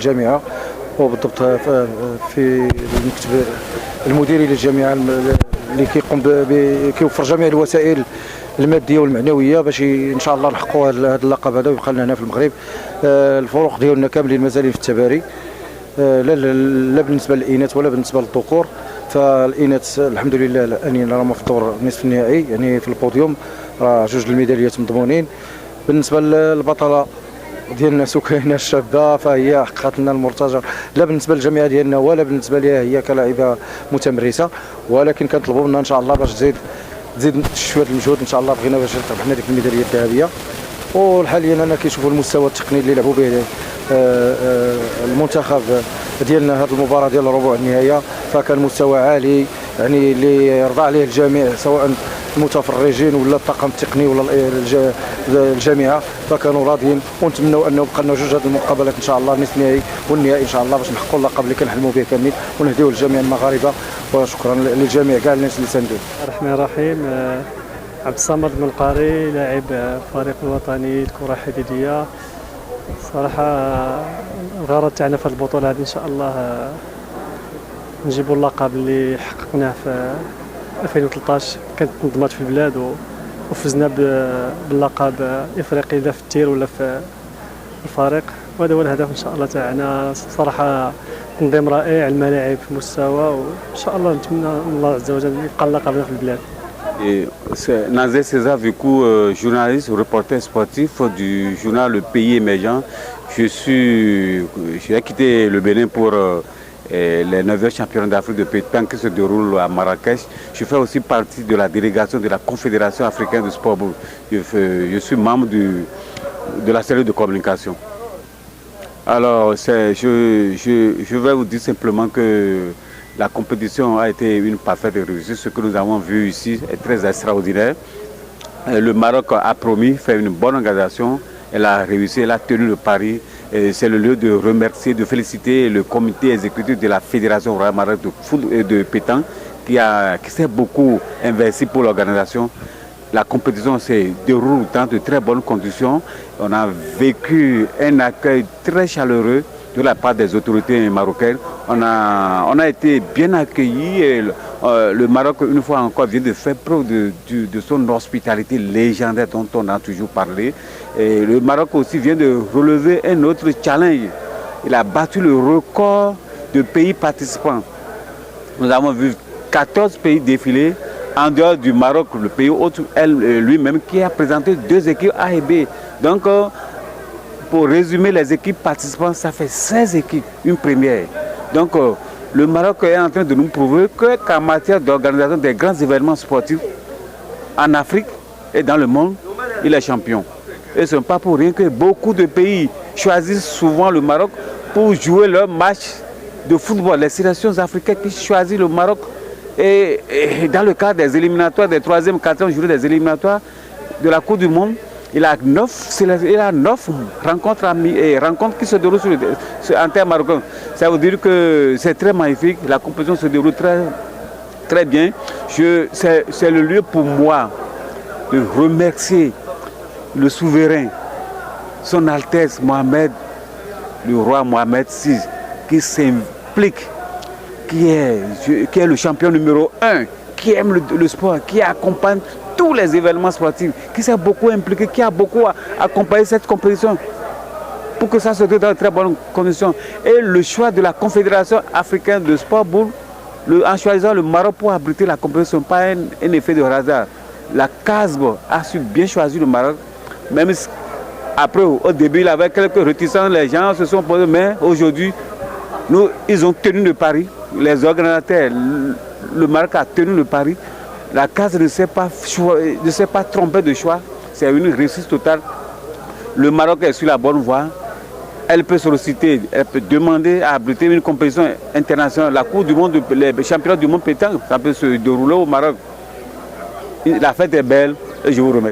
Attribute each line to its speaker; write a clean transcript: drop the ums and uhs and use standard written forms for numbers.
Speaker 1: الجامعة، وبالضبط في المكتب المديري للجامعة اللي كيوفر جميع الوسائل الماديه والمعنويه باش ان شاء الله نحققوا هذا اللقب هذا ويبقى لنا هنا في المغرب. الفروق ديالنا كاملين مازالين في التباري، لا بالنسبه للاناث ولا بالنسبه للذكور. فالاناث الحمد لله اننا راهم في الدور نصف النهائي، يعني في البوديوم، راه جوج الميداليات مضمونين. بالنسبه للبطله ديالنا سكينه الشابه فهي حققت لنا المرتجى، لا بالنسبه للجامعه ديالنا ولا بالنسبه لها هي كلاعبه متمرسه، ولكن كنطلبوا منها ان شاء الله باش تزيد شويه المجهود ان شاء الله. بغينا باش ربحنا ديك الميداليه الذهبيه. وحاليا انا كنشوفوا المستوى التقني اللي لعبوا به المنتخب ديالنا هذه المباراه ديال ربع النهائي، فكان مستوى عالي يعني اللي يرضى عليه الجميع، سواء المتفرجين ولا الطاقم التقني ولا الجامعه، فكانوا راضيين. ونتمنوا انه بقى لنا جوج هذه المقابلات ان شاء الله، النصف النهائي والنهائي ان شاء الله، باش نحققوا اللقب اللي كنحلموا به كاملين ونهديوه للجميع المغاربه. وشكرا للجميع كاع الناس اللي ساندوه.
Speaker 2: الرحمن الرحيم. عبد الصمد بن القاري، لاعب الفريق الوطني للكره الحديديه. صراحه الغرض تاعنا في البطوله هذه ان شاء الله نجيبوا اللقب اللي حققناه في 2013، كانت تنظمات في البلاد وفزنا باللقب افريقي لا في التير ولا في الفريق، وهذا هو الهدف ان شاء الله تاعنا. صراحه تنظيم رائع، الملاعب في مستوى، وان شاء الله نتمنى من الله عز وجل يبقى اللقب في البلاد.
Speaker 3: Nazer César Vicou, journaliste ou reporter sportif du journal Le Pays Émergent. J'ai quitté le Bénin pour les 9e championnats d'Afrique de pétanque qui se déroulent à Marrakech. Je fais aussi partie de la délégation de la Confédération africaine de sport. Je suis membre de la cellule de communication. Alors, je vais vous dire simplement que la compétition a été une parfaite réussite. Ce que nous avons vu ici est très extraordinaire. Le Maroc a promis faire une bonne organisation. Elle a réussi, elle a tenu le pari. C'est le lieu de remercier, de féliciter le comité exécutif de la Fédération royale marocaine de foot et de pétanque qui s'est beaucoup investi pour l'organisation. La compétition s'est déroulée dans de très bonnes conditions. On a vécu un accueil très chaleureux de la part des autorités marocaines. On a été bien accueillis et le Maroc, une fois encore, vient de faire preuve de son hospitalité légendaire dont on a toujours parlé. Et le Maroc aussi vient de relever un autre challenge. Il a battu le record de pays participants. Nous avons vu 14 pays défiler en dehors du Maroc, le pays lui-même qui a présenté 2 équipes A et B. Donc, pour résumer, les équipes participantes, ça fait 16 équipes, une première. Donc, le Maroc est en train de nous prouver qu'en matière d'organisation des grands événements sportifs en Afrique et dans le monde, il est champion. Et ce n'est pas pour rien que beaucoup de pays choisissent souvent le Maroc pour jouer leur match de football. Les sélections africaines qui choisissent le Maroc. Et dans le cadre des éliminatoires, des 3e, 4e journées des éliminatoires de la Coupe du Monde, il a 9 rencontres qui se déroulent en terre marocain. Ça veut dire que c'est très magnifique, la compétition se déroule très, très bien. C'est le lieu pour moi de remercier le souverain, son Altesse Mohamed, le roi Mohamed VI, qui s'implique, qui est le champion numéro 1, qui aime le sport, qui accompagne tous les événements sportifs, qui s'est beaucoup impliqué, qui a beaucoup accompagné cette compétition pour que ça se déroule dans de très bonnes conditions. Et le choix de la Confédération africaine de sport, en choisissant le Maroc pour abriter la compétition, ce n'est pas un effet de hasard. La CASB a su bien choisir le Maroc, même si après, au début, il avait quelques réticences, les gens se sont posés, mais aujourd'hui, ils ont tenu le pari, les organisateurs, le Maroc a tenu le pari. La CAS ne s'est pas trompée de choix, c'est une réussite totale. Le Maroc est sur la bonne voie. Elle peut solliciter, elle peut demander à abriter une compétition internationale. La Coupe du Monde, les championnats du monde pétanque, ça peut se dérouler au Maroc. La fête est belle et je vous remercie.